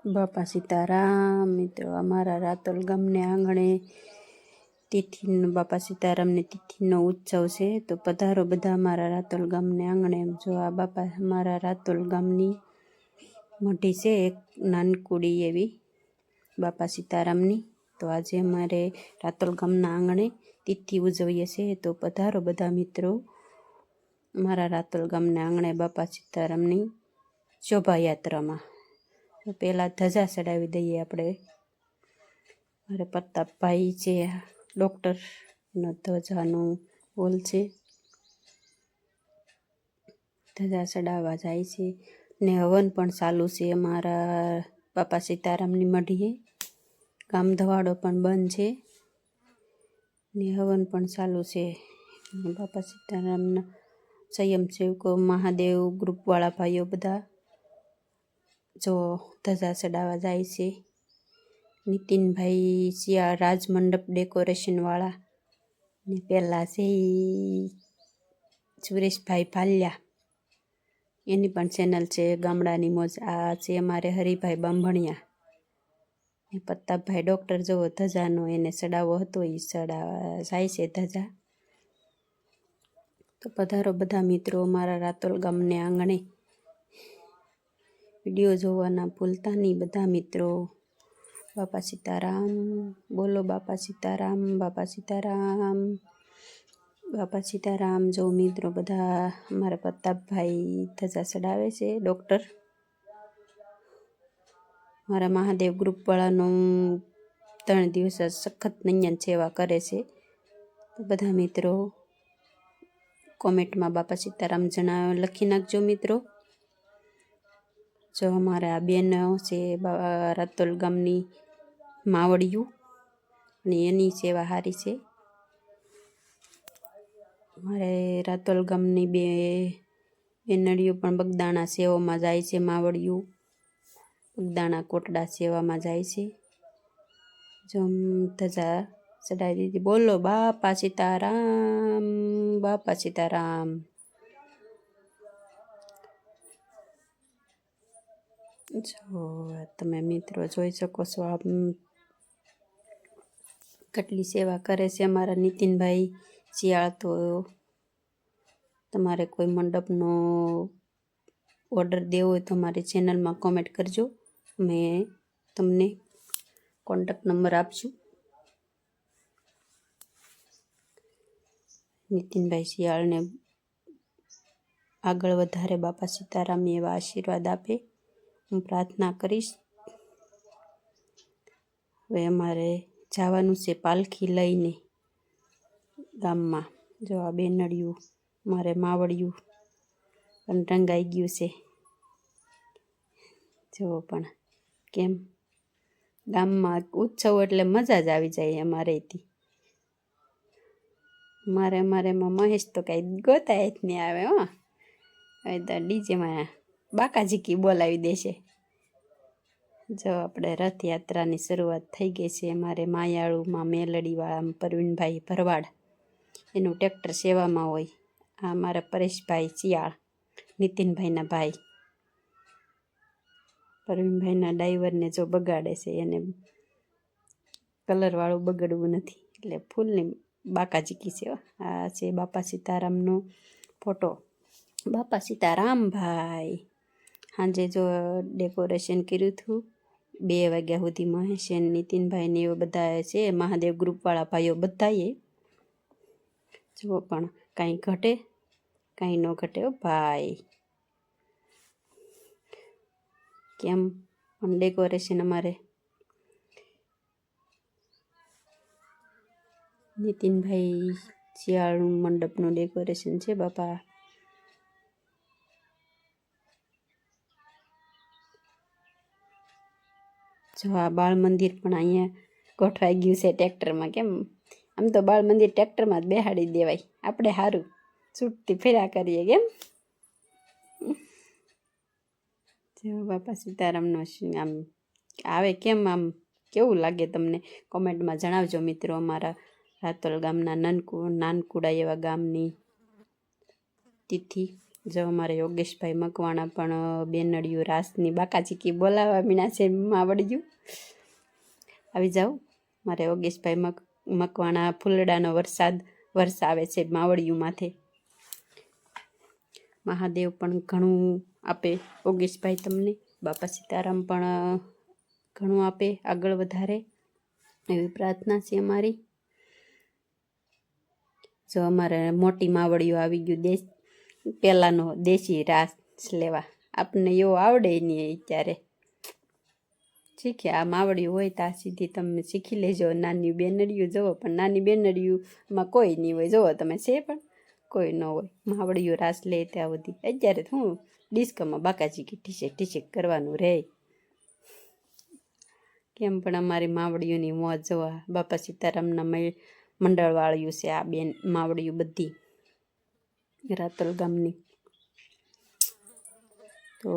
બાપા સીતારામ મિત્રો, અમારા રાતોલ ગામને આંગણે તિથિનો બાપા સીતારામની તિથિનો ઉત્સવ છે. તો પધારો બધા અમારા રાતોલ ગામને આંગણે. જો આ બાપા અમારા રાતોલ ગામની મઢી છે, એક નાનકુડી એવી બાપા સીતારામની. તો આજે અમારે રાતોલ ગામના આંગણે તિથિ ઉજવીએ છીએ. તો પધારો બધા મિત્રો અમારા રાતોલ ગામના આંગણે બાપા સીતારામની શોભાયાત્રામાં. પહેલાં ધજા ચડાવી દઈએ આપણે. મારે પ્રતાપભાઈ છે ડૉક્ટરનો ધજાનું હોલ છે, ધજા ચડાવવા જાય છે. ને હવન પણ ચાલુ છે અમારા બાપા સીતારામની મઢીએ. ગામ ધવાડો પણ બંધ છે ને હવન પણ ચાલુ છે. બાપા સીતારામના સ્વયંસેવકો મહાદેવ ગ્રુપવાળા ભાઈઓ બધા જો ધજા ચડાવવા જાય છે. નીતિનભાઈ શિયાળ રાજમંડપ ડેકોરેશનવાળા ને પહેલાં છે સુરેશભાઈ ભાલ્યા, એની પણ ચેનલ છે ગામડાની મોજ. આ છે અમારે હરિભાઈ બાંભણિયા ને પ્રતાપભાઈ ડૉક્ટર જેવો ધજાનો એને ચડાવવો હતો, એ ચડાવવા જાય છે ધજા. તો પધારો બધા મિત્રો અમારા રાતોલ ગામને આંગણે. વિડીયો જોવાના ભૂલતા નહીં બધા મિત્રો. બાપા સીતારામ બોલો, બાપા સીતારામ, બાપા સીતારામ, બાપા સીતારામ. જો મિત્રો બધા અમારા પ્રતાપભાઈ ધજા ચડાવે છે ડૉક્ટર. મારા મહાદેવ ગ્રુપવાળાનું 3 દિવસ સખત નૈયન સેવા કરે છે. તો બધા મિત્રો કોમેન્ટમાં બાપા સીતારામ લખી નાખજો મિત્રો. જો અમારા આ બેન છે રાતોલ ગામની માવડિયું, અને એની સેવા સારી છે. મારે રાતોલ ગામની બેનડીઓ પણ બગદાણા સેવામાં જાય છે. માવડિયું બગદાણા કોટડા સેવામાં જાય છે. જો ધજા ચડાવી દીધી. બોલો બાપા સીતારામ, બાપા સીતારામ. જો તમે મિત્રો જોઈ શકો છો આમ કેટલી સેવા કરે છે અમારા નીતિનભાઈ શિયાળ. તો તમારે કોઈ મંડપનો ઓર્ડર દેવો હોય તો મારી ચેનલમાં કોમેન્ટ કરજો, મેં તમને કોન્ટેક્ટ નંબર આપશું. નીતિનભાઈ શિયાળને આગળ વધારે બાપા સીતારામ એવા આશીર્વાદ આપે, હું પ્રાર્થના કરીશ. હવે અમારે જવાનું છે પાલખી લઈને ગામમાં. જો આ બેનડિયું મારે માવડિયું પણ રંગાઈ ગયું છે. જો પણ કેમ ગામમાં ઉત્સવ એટલે મજા જ આવી જાય અમારેથી. અમારેમાં મહેશ તો કાંઈ ગોતાય જ નહીં આવે. હવે તો ડીજેમાં બાકાજીકી બોલાવી દેશે. જો આપણે રથયાત્રાની શરૂઆત થઈ ગઈ છે. અમારે માયાળુમાં મેલડીવાળા પરવીનભાઈ ભરવાડ, એનું ટ્રેક્ટર સેવામાં હોય. આ અમારા પરેશભાઈ શિયાળ, નીતિનભાઈના ભાઈ. પરવીનભાઈના ડ્રાઈવરને જો બગાડે છે, એને કલરવાળું બગડવું નથી એટલે ફૂલની બાકાજીકી છે. આ છે બાપા સીતારામનો ફોટો. બાપા સીતારામ ભાઈ સાંજે જો ડેકોરેશન કર્યું હતું 2 વાગ્યા સુધી. મહેશન નીતિનભાઈને એવા બધા છે મહાદેવ ગ્રુપવાળા ભાઈઓ બધાએ. જો પણ કાંઈ ઘટે કાંઈ ન ઘટે ભાઈ. કેમ પણ ડેકોરેશન અમારે નીતિનભાઈ શિયાળનું મંડપનું ડેકોરેશન છે બાપા. જો આ બાળ મંદિર પણ અહીંયા ગોઠવાઈ ગયું છે ટ્રેક્ટરમાં. કેમ આમ તો બાળ મંદિર ટ્રેક્ટરમાં જ બેહાડી દેવાય, આપણે સારું છૂટથી ફેરા કરીએ. કેમ જો બાપા સીતારામનો આમ આવે, કેમ આમ કેવું લાગે તમને કોમેન્ટમાં જણાવજો મિત્રો. અમારા રાતોલ ગામના નાનકુડા એવા ગામની તિથિ જો અમારે યોગેશભાઈ મકવાણા પણ બેનડિયું રાસની બાકાચીકી બોલાવા મીણા છે માવડિયું. આવી જાઓ મારે યોગેશભાઈ મકવાણા ફૂલડાનો વરસાવે છે માવડિયું માથે. મહાદેવ પણ ઘણું આપે યોગેશભાઈ તમને, બાપા સીતારામ પણ ઘણું આપે, આગળ વધારે એવી પ્રાર્થના છે અમારી. જો અમારે મોટી માવડીઓ આવી ગયું પહેલાંનો દેશી રાસ લેવા. આપણને એવો આવડે નહીં અત્યારે. શીખે આ માવડિયું હોય ત્યાં સુધી તમે શીખી લેજો. નાની બેનડિયું જુઓ, પણ નાની બેનડિયુંમાં કોઈ નહીં હોય. જુઓ તમે છે પણ કોઈ ન હોય. માવડિયું રાસ લે ત્યાં સુધી. અત્યારે શું ડિસ્કોમાં બાકાચીકી ઠીસેક કરવાનું રહે. કેમ પણ અમારી માવડીઓની મોજ જોવા. બાપા સીતારામના મંડળવાળ્યું છે આ બેન માવડીયું બધી રાતોલ ગામની. તો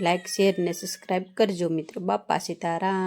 લાઈક શેર ને સબસ્ક્રાઈબ કરજો મિત્રો. બાપા સીતારામ.